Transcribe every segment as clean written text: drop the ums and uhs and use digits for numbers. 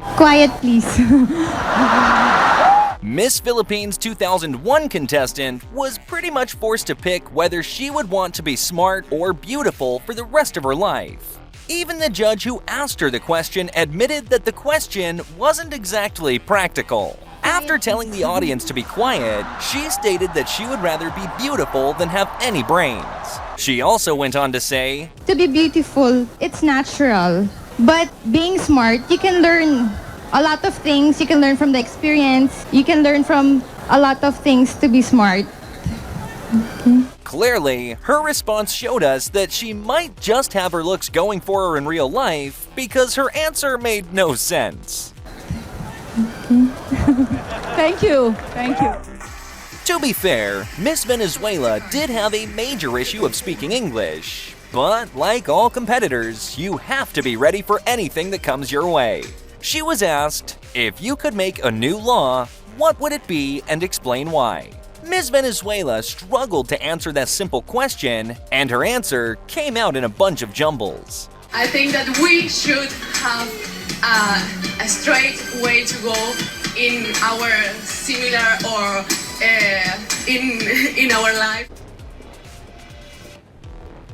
Quiet, please. Miss Philippines 2001 contestant was pretty much forced to pick whether she would want to be smart or beautiful for the rest of her life. Even the judge who asked her the question admitted that the question wasn't exactly practical. After telling the audience to be quiet, she stated that she would rather be beautiful than have any brains. She also went on to say, To be beautiful, it's natural. But being smart, you can learn a lot of things. You can learn from the experience. You can learn from a lot of things to be smart. Clearly, her response showed us that she might just have her looks going for her in real life because her answer made no sense. Thank you. Thank you. To be fair, Miss Venezuela did have a major issue of speaking English, but like all competitors, you have to be ready for anything that comes your way. She was asked, if you could make a new law, what would it be and explain why? Ms. Venezuela struggled to answer that simple question, and her answer came out in a bunch of jumbles. I think that we should have a straight way to go in our similar or in our life.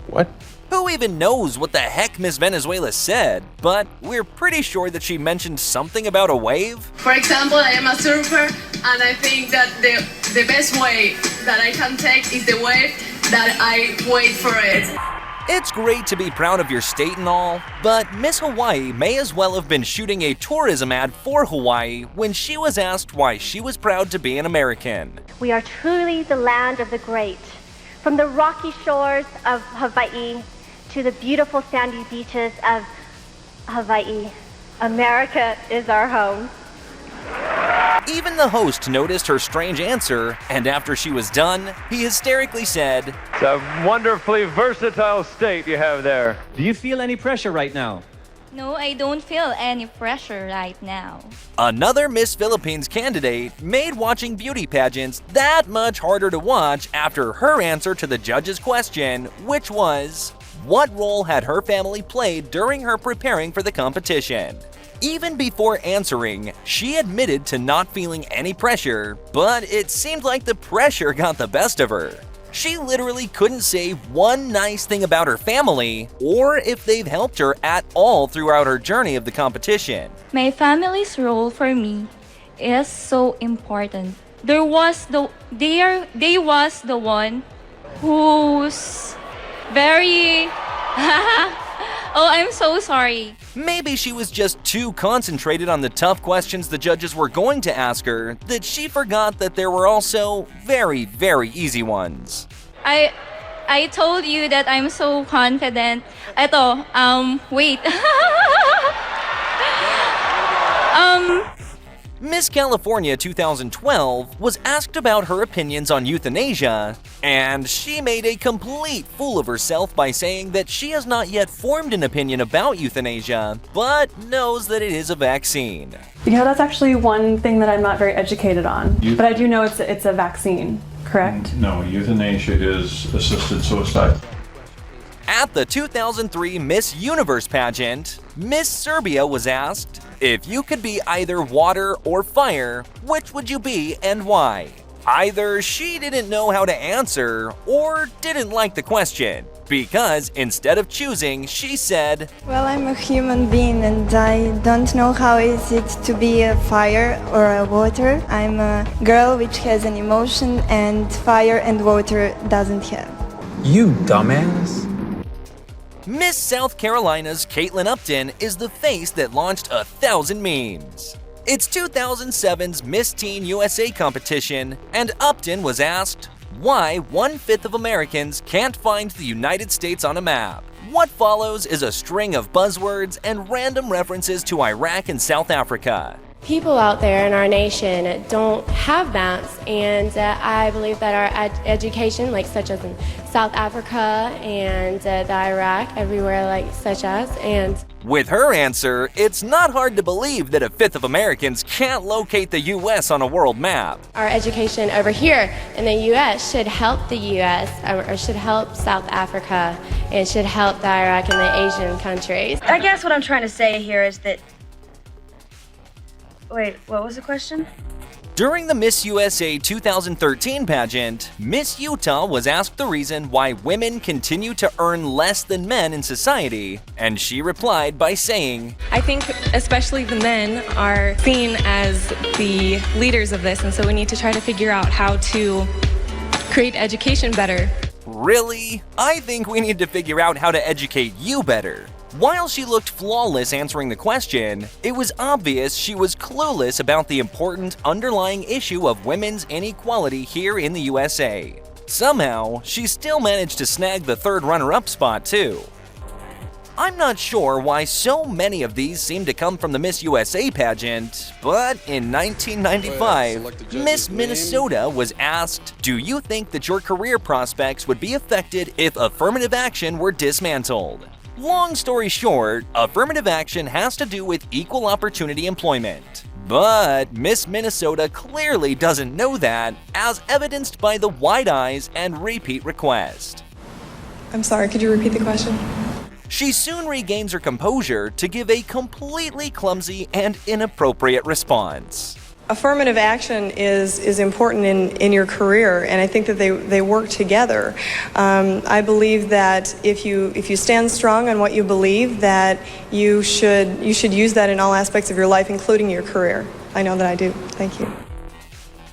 What? Who even knows what the heck Ms. Venezuela said, but we're pretty sure that she mentioned something about a wave. For example, I am a surfer, and I think that the best way that I can take is the wave that I wait for it. It's great to be proud of your state and all, but Miss Hawaii may as well have been shooting a tourism ad for Hawaii when she was asked why she was proud to be an American. We are truly the land of the great. From the rocky shores of Hawaii to the beautiful sandy beaches of Hawaii, America is our home. Even the host noticed her strange answer, and after she was done, he hysterically said, It's a wonderfully versatile state you have there. Do you feel any pressure right now? No, I don't feel any pressure right now. Another Miss Philippines candidate made watching beauty pageants that much harder to watch after her answer to the judge's question, which was, what role had her family played during her preparing for the competition? Even before answering, she admitted to not feeling any pressure, but it seemed like the pressure got the best of her. She literally couldn't say one nice thing about her family, or if they've helped her at all throughout her journey of the competition. My family's role for me is so important. They was the one who's very Oh, I'm so sorry. Maybe she was just too concentrated on the tough questions the judges were going to ask her that she forgot that there were also very, very easy ones. I told you that I'm so confident. Eto, wait. Miss California 2012 was asked about her opinions on euthanasia, and she made a complete fool of herself by saying that she has not yet formed an opinion about euthanasia, but knows that it is a vaccine. You know, that's actually one thing that I'm not very educated on, but I do know it's a vaccine, correct? No, euthanasia is assisted suicide. At the 2003 Miss Universe pageant, Miss Serbia was asked, if you could be either water or fire, which would you be and why? Either she didn't know how to answer or didn't like the question, because instead of choosing, she said, Well, I'm a human being and I don't know how is it to be a fire or a water. I'm a girl which has an emotion and fire and water doesn't have. You dumbass. Miss South Carolina's Caitlin Upton is the face that launched 1,000 memes. It's 2007's Miss Teen USA competition, and Upton was asked why 1/5 of Americans can't find the United States on a map. What follows is a string of buzzwords and random references to Iraq and South Africa. People out there in our nation don't have maps, and I believe that our education, like such as in South Africa and the Iraq, everywhere like such as, and with her answer, it's not hard to believe that 1/5 of Americans can't locate the U.S. on a world map. Our education over here in the U.S. should help the U.S. or should help South Africa, and should help the Iraq and the Asian countries. I guess what I'm trying to say here is that Wait, what was the question? During the Miss USA 2013 pageant, Miss Utah was asked the reason why women continue to earn less than men in society, and she replied by saying, I think especially the men are seen as the leaders of this, and so we need to try to figure out how to create education better. Really? I think we need to figure out how to educate you better. While she looked flawless answering the question, it was obvious she was clueless about the important underlying issue of women's inequality here in the USA. Somehow, she still managed to snag the third runner-up spot too. I'm not sure why so many of these seem to come from the Miss USA pageant, but in 1995, Miss Minnesota was asked, do you think that your career prospects would be affected if affirmative action were dismantled? Long story short, affirmative action has to do with equal opportunity employment. But Miss Minnesota clearly doesn't know that, as evidenced by the wide eyes and repeat request. I'm sorry, could you repeat the question? She soon regains her composure to give a completely clumsy and inappropriate response. Affirmative action is important in your career, and I think that they work together. I believe that if you stand strong on what you believe, that you should use that in all aspects of your life, including your career. I know that I do. Thank you.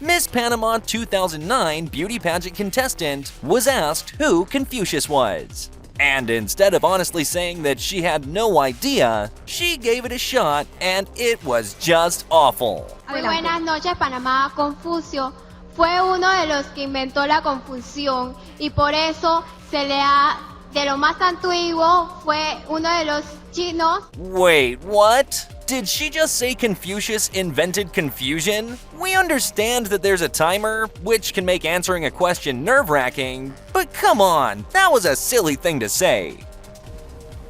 Miss Panama 2009 beauty pageant contestant was asked who Confucius was. And instead of honestly saying that she had no idea, she gave it a shot and it was just awful. Muy buenas noches, Panamá. Confucio fue uno de los que inventó la confusión y por eso de lo más antiguo, fue uno de los chinos. Wait, what? Did she just say Confucius invented confusion? We understand that there's a timer, which can make answering a question nerve-wracking, but come on, that was a silly thing to say.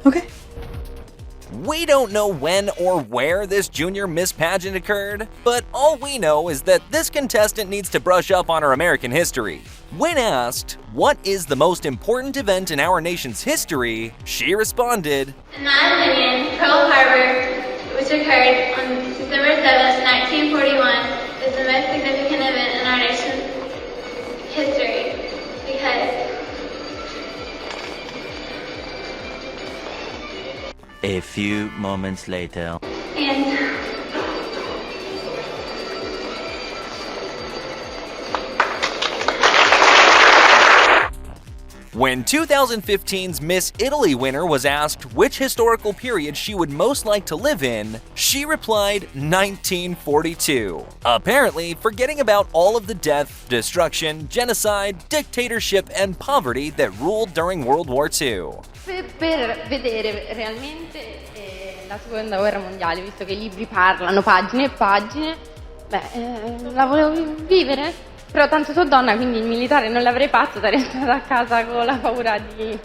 Okay. We don't know when or where this junior Miss Pageant occurred, but all we know is that this contestant needs to brush up on her American history. When asked, what is the most important event in our nation's history, she responded, In my opinion, Pearl Harbor, which occurred on December 7th, 1941, is the most significant event in our nation's history because A few moments later. When 2015's Miss Italy winner was asked which historical period she would most like to live in, she replied 1942, apparently forgetting about all of the death, destruction, genocide, dictatorship, and poverty that ruled during World War II. Per vedere realmente la seconda guerra mondiale, visto che i libri parlano pagine e pagine, la volevo vivere. Però tanto sono donna, quindi il militare non l'avrei fatto, sarei stata a casa con la paura di